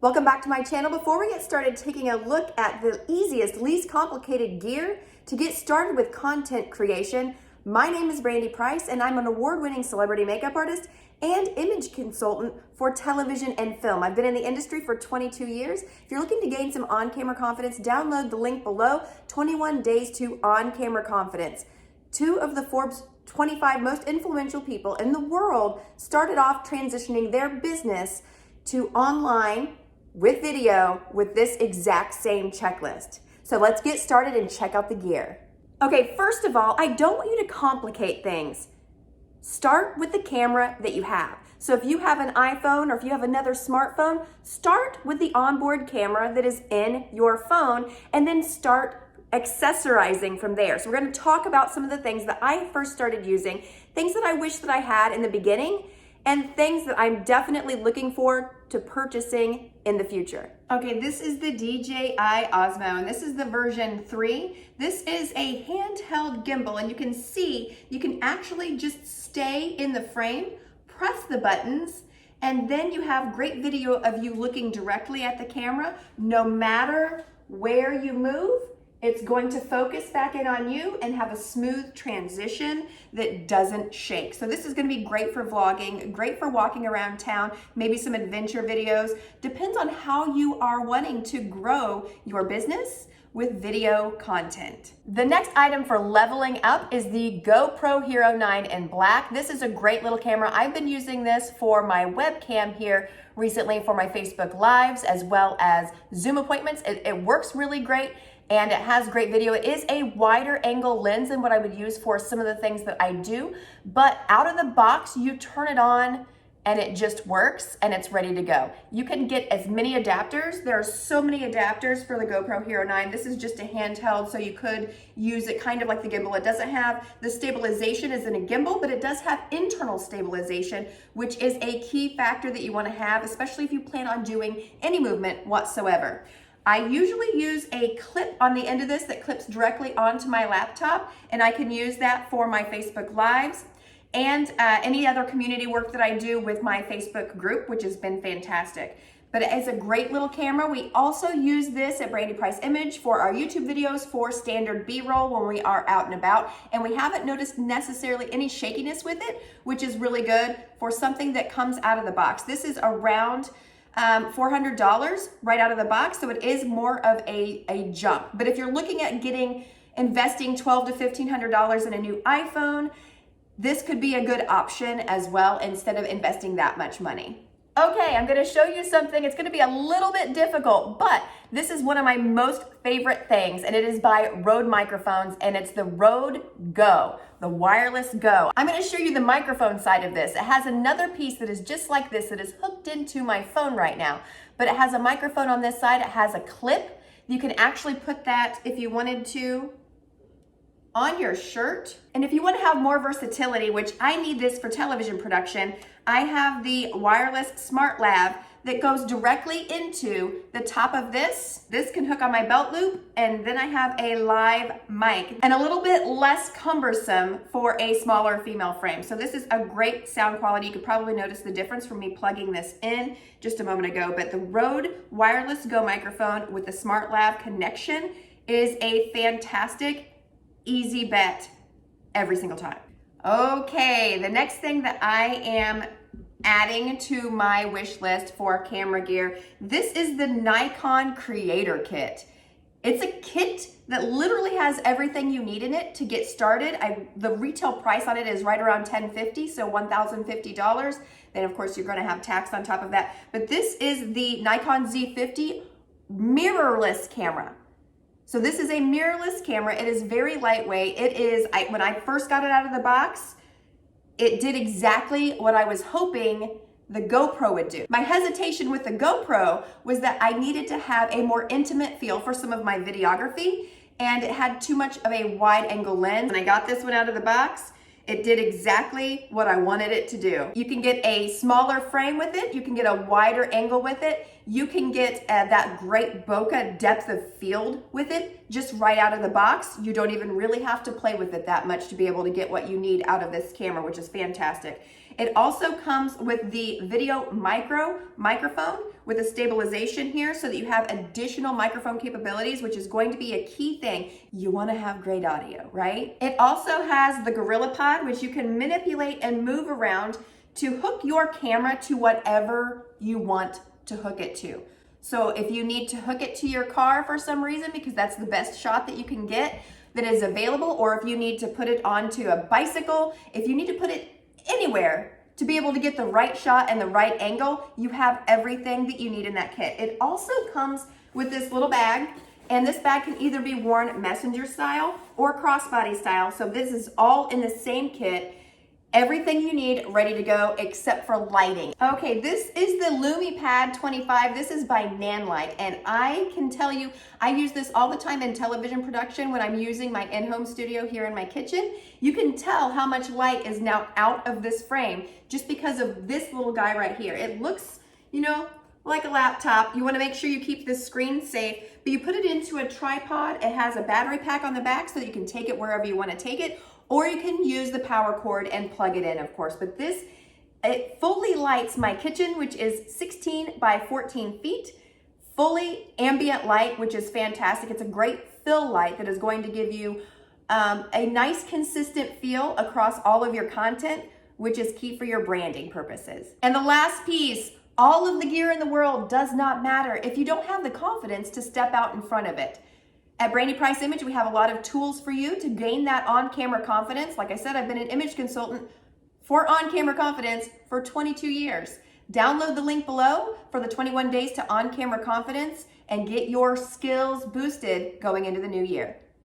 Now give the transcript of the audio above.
Welcome back to my channel. Before we get started taking a look at the easiest, least complicated gear to get started with content creation, my name is Brandie Price and I'm an award-winning celebrity makeup artist and image consultant for television and film. I've been in the industry for 22 years. If you're looking to gain some on-camera confidence, download the link below, 21 Days to On-Camera Confidence. 2 of the Forbes 25 most influential people in the world started off transitioning their business to online with video with this exact same checklist. So let's get started and check out the gear. Okay, first of all, I don't want you to complicate things. Start with the camera that you have. So if you have an iPhone or if you have another smartphone, start with the onboard camera that is in your phone and then start accessorizing from there. So we're going to talk about some of the things that I first started using, things that I wish that I had in the beginning, and things that I'm definitely looking forward to purchasing in the future. Okay, this is the Dji Osmo, and this is the version 3. This is a handheld gimbal, and you can see, you can actually just stay in the frame, press the buttons, and then you have great video of you looking directly at the camera. No matter where you move, it's going to focus back in on you and have a smooth transition that doesn't shake. So this is going to be great for vlogging, great for walking around town, maybe some adventure videos. Depends on how you are wanting to grow your business with video content. The next item for leveling up is the GoPro Hero 9 in black. This is a great little camera. I've been using this for my webcam here recently for my Facebook Lives as well as Zoom appointments. It works really great. And it has great video. It is a wider angle lens than what I would use for some of the things that I do, but out of the box, you turn it on and it just works and it's ready to go. You can get as many adapters. There are so many adapters for the GoPro Hero 9. This is just a handheld, so you could use it kind of like the gimbal. It doesn't have the stabilization as in a gimbal, but it does have internal stabilization, which is a key factor that you want to have, especially if you plan on doing any movement whatsoever. I usually use a clip on the end of this that clips directly onto my laptop, and I can use that for my Facebook Lives and any other community work that I do with my Facebook group, which has been fantastic. But it's a great little camera. We also use this at Brandie Price Image for our YouTube videos for standard B-roll when we are out and about, and we haven't noticed necessarily any shakiness with it, which is really good for something that comes out of the box. This is around $400 right out of the box, so it is more of a jump. But if you're looking at investing $1,200 to $1,500 in a new iPhone, this could be a good option as well instead of investing that much money. Okay, I'm gonna show you something. It's gonna be a little bit difficult, but this is one of my most favorite things, and it is by Rode Microphones, and it's the Rode Go, the wireless Go. I'm gonna show you the microphone side of this. It has another piece that is just like this that is hooked into my phone right now, but it has a microphone on this side. It has a clip. You can actually put that, if you wanted to, on your shirt. And if you want to have more versatility, which I need this for television production, I have the wireless smart lav that goes directly into the top of this. This can hook on my belt loop, and then I have a live mic and a little bit less cumbersome for a smaller female frame. So this is a great sound quality. You could probably notice the difference from me plugging this in just a moment ago, but the Rode wireless Go microphone with the smart lav connection is a fantastic easy bet every single time. Okay, the next thing that I am adding to my wish list for camera gear, this is the Nikon Creator Kit. It's a kit that literally has everything you need in it to get started. The retail price on it is right around $1,050, so $1,050. Then of course you're gonna have tax on top of that. But this is the Nikon Z50 mirrorless camera. So this is a mirrorless camera. It is very lightweight. It is, when I first got it out of the box, it did exactly what I was hoping the GoPro would do. My hesitation with the GoPro was that I needed to have a more intimate feel for some of my videography, and it had too much of a wide angle lens. When I got this one out of the box, it did exactly what I wanted it to do. You can get a smaller frame with it. You can get a wider angle with it. You can get that great bokeh depth of field with it just right out of the box. You don't even really have to play with it that much to be able to get what you need out of this camera, which is fantastic. It also comes with the video microphone with a stabilization here so that you have additional microphone capabilities, which is going to be a key thing. You want to have great audio, right? It also has the Gorillapod, which you can manipulate and move around to hook your camera to whatever you want to hook it to. So if you need to hook it to your car for some reason, because that's the best shot that you can get that is available, or if you need to put it onto a bicycle, if you need to put it anywhere to be able to get the right shot and the right angle, you have everything that you need in that kit. It also comes with this little bag, and this bag can either be worn messenger style or crossbody style. So this is all in the same kit. Everything you need ready to go except for lighting. Okay, this is the Lumi Pad 25. This is by Nanlite, and I can tell you, I use this all the time in television production when I'm using my in-home studio here in my kitchen. You can tell how much light is now out of this frame just because of this little guy right here. It looks, you know, like a laptop. You want to make sure you keep this screen safe, but you put it into a tripod. It has a battery pack on the back so that you can take it wherever you want to take it, or you can use the power cord and plug it in, of course. But this, it fully lights my kitchen, which is 16 by 14 feet, fully ambient light, which is fantastic. It's a great fill light that is going to give you a nice consistent feel across all of your content, which is key for your branding purposes. And the last piece, all of the gear in the world does not matter if you don't have the confidence to step out in front of it. At Brandie Price Image, we have a lot of tools for you to gain that on-camera confidence. Like I said, I've been an image consultant for on-camera confidence for 22 years. Download the link below for the 21 days to on-camera confidence and get your skills boosted going into the new year.